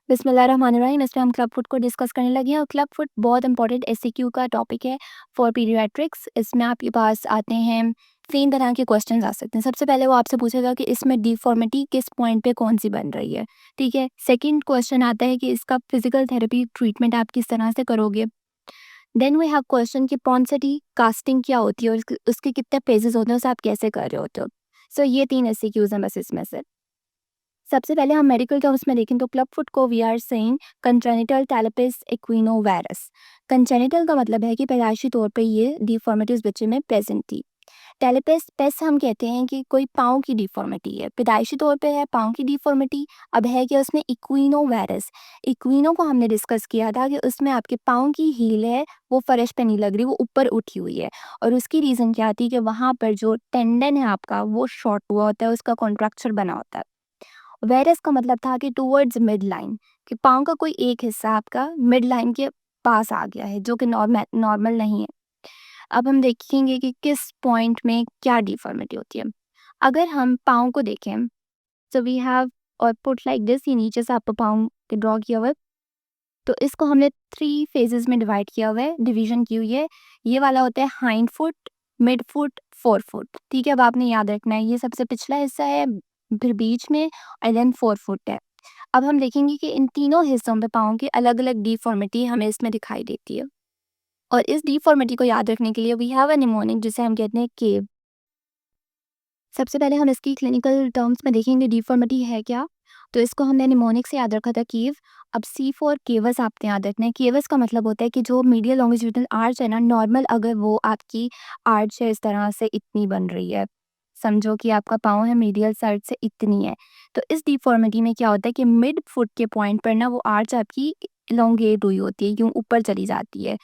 बिस्मिल्लाहिर्रहमानिर्रहीम। इसमें हम क्लब फुट को डिस्कस करने लगे हैं और क्लब फुट बहुत इंपॉर्टेंट एससीक्यू का टॉपिक है फॉर पीडियाट्रिक्स। इसमें आपके पास आते हैं 3 तरह के क्वेश्चंस आ सकते हैं। सबसे पहले वो आपसे पूछेगा कि इसमें डिफॉर्मिटी किस पॉइंट पे कौन सी बन रही है, ठीक है। सेकंड क्वेश्चन आता है कि इसका फिजिकल थेरेपी ट्रीटमेंट आप किस तरह से करोगे। देन वी हैव क्वेश्चन कि पॉन्सिटी कास्टिंग क्या होती है और उसके कितने फेजेस होते हैं, उसे आप कैसे कर रहे होते हो। सो ये 3 एससीक्यूज हैं बस इसमें से। सबसे पहले हम मेडिकल टर्म्स में देखें तो क्लब फुट को we are saying congenital talipes equinovarus. Congenital का मतलब है कि पैदाइशी तौर पे ये डिफॉर्मिटीज बच्चे में प्रेजेंट थी। टेलेपेस पेस हम कहते हैं कि कोई पाँव की डिफॉर्मिटी है, पैदाइशी तौर पे है पाँव की डिफॉर्मिटी। अब है कि उसमें इक्विनोवायरस, इक्विनो को हमने डिस्कस किया था कि उसमें आपके पाँव की हील है वो फर्श पे नहीं लग रही, वो ऊपर उठी हुई है। और उसकी रीज़न क्या थी कि वहाँ पर जो टेंडन है आपका वो शॉर्ट हुआ होता है, उसका कॉन्ट्रैक्चर बना होता है। वेरस का मतलब था कि टूवर्ड्स मिड लाइन, कि पाँव का कोई एक हिस्सा आपका मिड लाइन के पास आ गया है, जो कि नॉर्मल नहीं है। अब हम देखेंगे कि किस पॉइंट में क्या डिफॉर्मिटी होती है। अगर हम पाँव को देखें तो वी हैव और पुट लाइक दिस, ये नीचे से आपको पाँव के ड्रॉ किया हुआ है। तो इसको हमने 3 फेजेस में डिवाइड किया हुआ है, डिवीजन की हुई है। ये वाला होता है hind foot, mid foot, four foot, ठीक है। अब आपने याद रखना है ये सबसे पिछला हिस्सा है, फिर बीच में और देन फोर फुट है। अब हम देखेंगे कि इन तीनों हिस्सों पे पाँव की अलग अलग डिफॉर्मिटी हमें इसमें दिखाई देती है। और इस डिफॉर्मिटी को याद रखने के लिए वी हैव अ निमोनिक जिसे हम कहते हैं केव। सबसे पहले हम इसकी क्लिनिकल टर्म्स में देखेंगे डिफॉर्मिटी है क्या। तो इसको हमने निमोनिक से याद रखा था कीव। अब सी फॉर केवस आपने याद रखना है। केवस का मतलब होता है कि जो मीडियल लॉन्गिट्यूडनल आर्च है ना, नॉर्मल अगर वो आपकी आर्च है इस तरह से इतनी बन रही है, समझो कि आपका पाँव है मीडियल साइड से इतनी है, तो इस डिफॉर्मिटी में क्या होता है कि मिड फुट के पॉइंट पर ना वो आर्च आपकी इलोंगेट हुई होती है, यूँ ऊपर चली जाती है,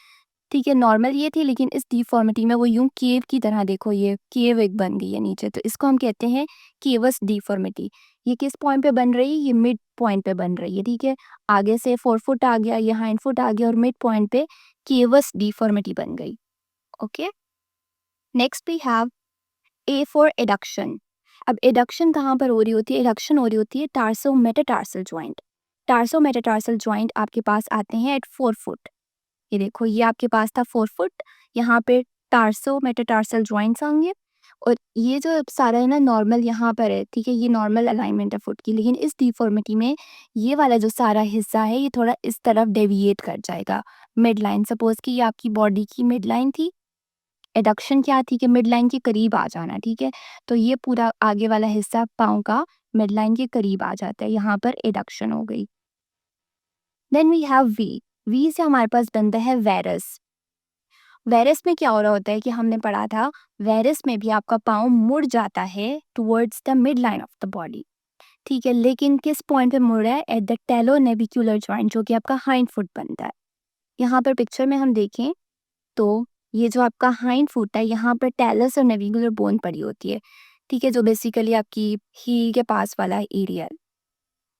ठीक है। नॉर्मल ये थी लेकिन इस डिफॉर्मिटी में वो यूं केव की तरह, देखो ये केव एक बन गई है नीचे, तो इसको हम कहते हैं केवस डिफॉर्मिटी। ये किस पॉइंट पे बन रही है, ये मिड पॉइंट पे बन रही है, ठीक है। आगे से फोर फुट आ गया, ये हाइंड फुट आ गया और मिड पॉइंट पे केवस डिफॉर्मिटी बन गई। Okay, next we have a for adduction. अब एडक्शन कहाँ पर हो रही होती है, एडक्शन हो रही होती है टार्सो मेटाटार्सल ज्वाइंट। टार्सो मेटाटार्सल ज्वाइंट आपके पास आते हैं एट 4 फुट। ये देखो ये आपके पास था 4 फुट, यहाँ पे टार्सो मेटाटार्सल जॉइंट्स होंगे और ये जो सारा है ना नॉर्मल यहाँ पर है, ठीक है। ये नॉर्मल अलाइनमेंट है फुट की, लेकिन इस डिफॉर्मिटी में ये वाला जो सारा हिस्सा है ये थोड़ा इस तरफ डेविएट कर जाएगा मिड लाइन। सपोज कि ये आपकी बॉडी की मिड लाइन थी, एडक्शन क्या थी कि मिड लाइन के करीब आ जाना, ठीक है। तो ये पूरा आगे वाला हिस्सा पाँव का मिड लाइन के करीब आ जाता है, यहाँ पर एडक्शन हो गई। Then we have V. V से हमारे पास बनता है वेरस। वेरस में क्या हो रहा होता है कि हमने पढ़ा था, वेरस में भी आपका पाँव मुड़ जाता है towards the mid line of the body, ठीक है। लेकिन किस पॉइंट पे मुड़ रहा है, एट द टेलोनेविक्युलर जॉइंट, जो कि आपका हाइंड फुट बनता है। यहाँ पर पिक्चर में हम देखें तो ये जो आपका हाइंड फुट है, यहाँ पर टेलस और नेविकुलर बोन पड़ी होती है, ठीक है, जो बेसिकली आपकी हील के पास वाला एरिया है।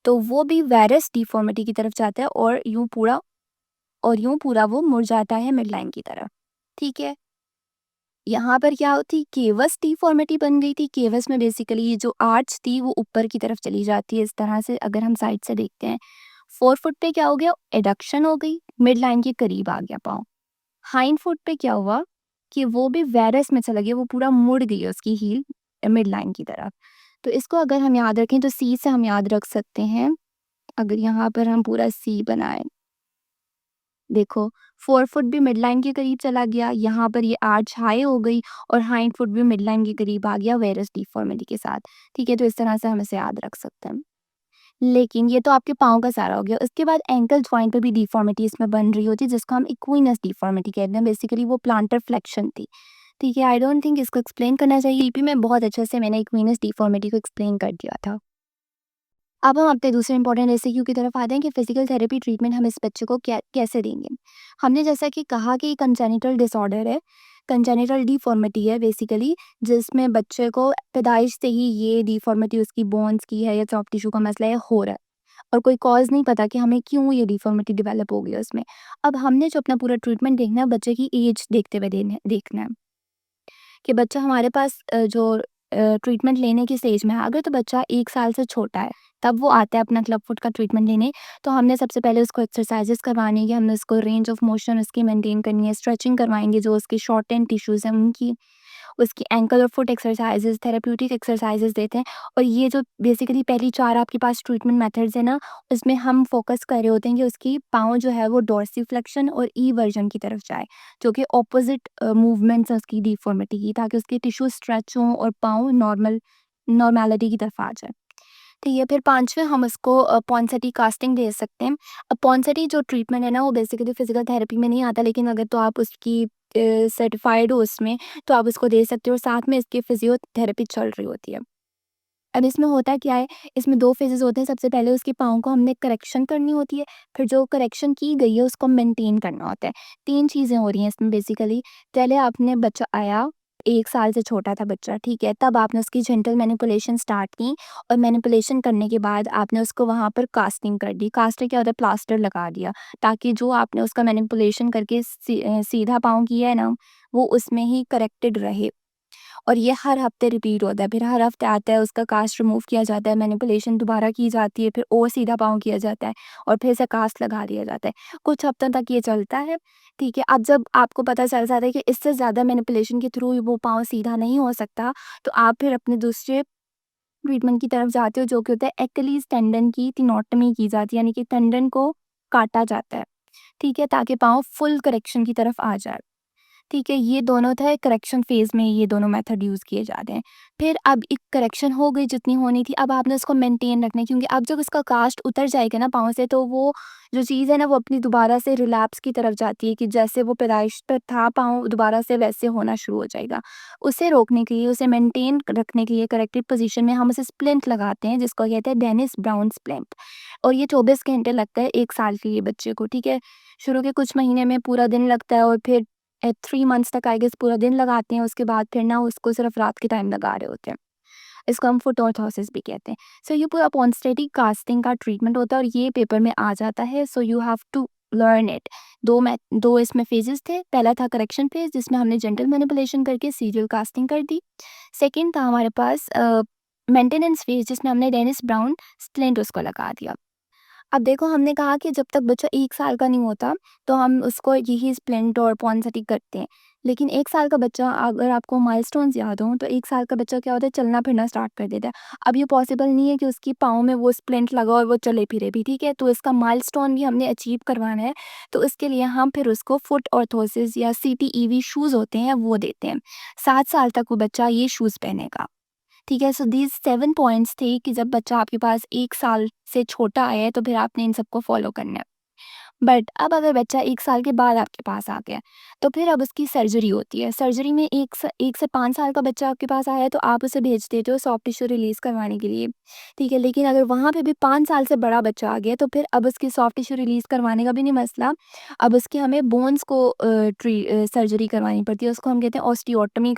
तो वो भी वेरस डिफॉर्मिटी की तरफ जाता है और यूं पूरा वो मुड़ जाता है मिड लाइन की तरफ, ठीक है। यहाँ पर क्या होती, केवस डिफॉर्मिटी बन गई थी। केवस में बेसिकली ये जो आर्च थी वो ऊपर की तरफ चली जाती है इस तरह से, अगर हम साइड से देखते हैं। 4 फुट पे क्या हो गया, एडक्शन हो गई, मिड लाइन के करीब आ गया पाँव। हाइंड फुट पे क्या हुआ कि वो भी वेरस में चला गया, वो पूरा मुड़ गई है उसकी हील मिड लाइन की तरफ। तो इसको अगर हम याद रखें तो सी से हम याद रख सकते हैं। अगर यहाँ पर हम पूरा सी बनाएं, देखो 4 फुट भी मिड लाइन के करीब चला गया, यहाँ पर ये आर्च हाई हो गई और हाइंड फुट भी मिड लाइन के करीब आ गया वेरस डिफॉर्मिटी के साथ, ठीक है। तो इस तरह से हम इसे याद रख सकते हैं। लेकिन ये तो आपके पाँव का सारा हो गया। उसके बाद एंकल जॉइंट पे भी डिफॉर्मिटी इसमें बन रही होती है, जिसको हम इक्विनस डिफॉर्मिटी कहते हैं। बेसिकली वो प्लांटर फ्लेक्शन थी, ठीक है। आई डोंट थिंक इसको एक्सप्लेन करना चाहिए, ईपी में बहुत अच्छे से मैंने इक्विनस डिफॉर्मिटी को एक्सप्लेन कर दिया था। अब हम अपने दूसरे इंपॉर्टेंट एसक्यू की तरफ आते हैं कि फिजिकल थेरेपी ट्रीटमेंट हम इस बच्चे को कैसे देंगे। हमने जैसा कि कहा कि कंजेनिटल डिसऑर्डर है, कंजेनिटल डिफॉर्मिटी है बेसिकली, जिसमें बच्चे को पैदाइश से ही ये डिफॉर्मिटी उसकी बोन्स की है या सॉफ्ट टिश्यू का मसला है हो रहा है और कोई कॉज नहीं पता कि हमें क्यों ये डिफॉर्मिटी डेवलप हो गई है उसमें। अब हमने जो अपना पूरा ट्रीटमेंट देखना है, बच्चे की एज देखते हुए देखना है कि बच्चा हमारे पास जो ट्रीटमेंट लेने की स्टेज में है, अगर तो बच्चा 1 साल से छोटा है, तब वो आता है अपना क्लब फुट का ट्रीटमेंट लेने, तो हमने सबसे पहले उसको एक्सरसाइज़ेज़ करवानी है, हमने उसको रेंज ऑफ मोशन उसकी मेंटेन करनी है, स्ट्रेचिंग करवाएँगे जो उसके शॉर्टेंड टिश्यूज़ हैं उनकी, उसकी एंकल और फुट एक्सरसाइज़ेज़, थेरेप्यूटिक एक्सरसाइज़ेज़ देते हैं। और ये जो बेसिकली पहली 4 आपके पास ट्रीटमेंट मेथड्स हैं ना, उसमें हम फ़ोकस कर रहे होते हैं कि उसकी पाँव जो है वो डॉर्सिफ्लेक्शन और ईवर्जन की तरफ जाए, जो कि ऑपोज़िट मूवमेंट्स हैं उसकी डिफ़ॉर्मिटी की, ताकि उसके टिश्यू स्ट्रेच हों और पाँव नॉर्मैलिटी की तरफ आ जाए। ठीक है, फिर 5वें हम उसको पॉन्सेटी कास्टिंग दे सकते हैं। अब पॉन्सेटी जो ट्रीटमेंट है ना, वो बेसिकली फिज़िकल थेरेपी में नहीं आता, लेकिन अगर तो आप उसकी सर्टिफ़ाइड हो उसमें, तो आप उसको दे सकते हो और साथ में इसकी फिज़ियोथेरेपी चल रही होती है। अब इसमें होता क्या है, इसमें 2 फ़ेजेज़ होते हैं। सबसे पहले उसके पाँव को हमने करेक्शन करनी होती है, फिर जो करेक्शन की गई है उसको मेंटेन करना होता है। 3 चीज़ें हो रही हैं इसमें बेसिकली। पहले आपने बच्चा आया, 1 साल से छोटा था बच्चा, ठीक है? तब आपने उसकी जेंटल मैनिपुलेशन स्टार्ट की और मैनिपुलेशन करने के बाद आपने उसको वहाँ पर कास्टिंग कर दी। कास्टिंग क्या होता है, प्लास्टर लगा दिया, ताकि जो आपने उसका मैनिपुलेशन करके सीधा पाँव किया है ना, वो उसमें ही करेक्टेड रहे। और ये हर हफ्ते रिपीट होता है, फिर हर हफ्ते आता है, उसका कास्ट रिमूव किया जाता है, मैनिपुलेशन दोबारा की जाती है, फिर और सीधा पाँव किया जाता है और फिर से कास्ट लगा दिया जाता है। कुछ हफ्तों तक ये चलता है, ठीक है? अब जब आपको पता चल जाता है कि इससे ज़्यादा मैनिपुलेशन के थ्रू वो पाँव सीधा नहीं हो सकता, तो आप फिर अपने दूसरे ट्रीटमेंट की तरफ जाते हो, जो कि होता है एक्कीलेस टेंडन की टिनोटमी की जाती है, यानी कि टेंडन को काटा जाता है, ठीक है? ताकि पाँव फुल करेक्शन की तरफ आ जाए। ठीक है, ये दोनों थे करेक्शन फ़ेज़ में, ये दोनों मेथड यूज़ किए जाते हैं। फिर अब एक करेक्शन हो गई जितनी होनी थी, अब आपने उसको मेंटेन रखना है, क्योंकि अब जब उसका कास्ट उतर जाएगा ना पाँव से, तो वो जो चीज़ है ना, वो अपनी दोबारा से रिलैप्स की तरफ जाती है, कि जैसे वो पैदाइश पर था पाँव, दोबारा से वैसे होना शुरू हो जाएगा। उसे रोकने के लिए, उसे मेंटेन रखने के लिए करेक्टेड पोज़ीशन में हम उसे स्प्लिंट लगाते हैं, जिसको कहते हैं डेनिस ब्राउन स्प्लिंट। और ये 24 घंटे लगता है 1 साल के लिए बच्चे को, ठीक है? शुरू के कुछ महीने में पूरा दिन लगता है और फिर 3 मंथ्स तक आई गेस पूरा दिन लगाते हैं, उसके बाद फिर ना उसको सिर्फ रात के टाइम लगा रहे होते हैं। इसको हम फुट ऑर्थोसिस भी कहते हैं। सो ये पूरा पॉन्स्टेटिक कास्टिंग का ट्रीटमेंट होता है और ये पेपर में आ जाता है, so you have to learn it. 2 इसमें फेजेस थे। पहला था करेक्शन फेज, जिसमें हमने जेंटल मैनिपुलेशन करके सीरियल कास्टिंग कर दी। सेकंड था हमारे पास मेंटेनेंस फेज, जिसमें हमने डेनिस ब्राउन स्प्लिंट उसको लगा दिया। अब देखो, हमने कहा कि जब तक बच्चा 1 साल का नहीं होता, तो हम उसको यही स्प्लिंट और पॉन्सेटिक करते हैं। लेकिन 1 साल का बच्चा, अगर आपको माइलस्टोन्स याद हों, तो 1 साल का बच्चा क्या होता है, चलना-फिरना स्टार्ट कर देता है। अब ये पॉसिबल नहीं है कि उसकी पाँव में वो स्प्लिंट लगा और वो चले-फिरे भी, ठीक है? तो इसका माइलस्टोन भी हमने अचीव करवाना है, तो इसके लिए हम फिर उसको फुट ऑर्थोसिस या सीटीईवी शूज़ होते हैं, वो देते हैं। 7 साल तक वो बच्चा ये शूज़ पहनेगा। ठीक है, सो दीज़ 7 पॉइंट्स थे कि जब बच्चा आपके पास 1 साल से छोटा है, तो फिर आपने इन सबको फ़ॉलो करना है। बट अब अगर बच्चा 1 साल के बाद आपके पास आ गया, तो फिर अब उसकी सर्जरी होती है। सर्जरी में 1 से 5 साल का बच्चा आपके पास आया है, तो आप उसे भेज देते हो सॉफ्ट टिश्यू रिलीज़ करवाने के लिए, ठीक है? लेकिन अगर वहाँ पे भी 5 साल से बड़ा बच्चा आ गया, तो फिर अब उसकी सॉफ्ट टिश्यू रिलीज़ करवाने का भी नहीं मसला, अब उसकी हमें बोन्स को सर्जरी करवानी पड़ती है, उसको हम कहते हैं ऑस्टियोटमी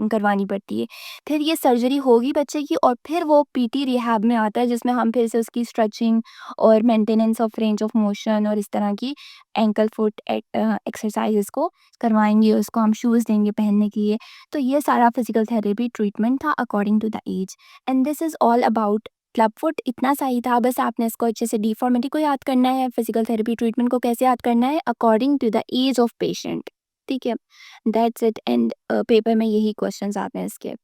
करवानी पड़ती है। फिर ये सर्जरी होगी बच्चे की और फिर वो पीटी रिहैब में आता है, जिसमें हम फिर से उसकी स्ट्रेचिंग और maintenance of range of motion और इस तरह की एंकल फुट एक्सरसाइजेस को करवाएँगे, उसको हम शूज़ देंगे पहनने के लिए। तो ये सारा फिज़िकल थेरेपी ट्रीटमेंट था according to the age, and this is all about club foot. इतना सा ही था, बस आपने इसको अच्छे से डिफ़ॉर्मिटी को याद करना है, फिज़िकल थेरेपी ट्रीटमेंट को कैसे याद करना है according to the age of patient, ठीक है? दैट्स इट, एंड पेपर में यही क्वेश्चंस आते हैं इसके।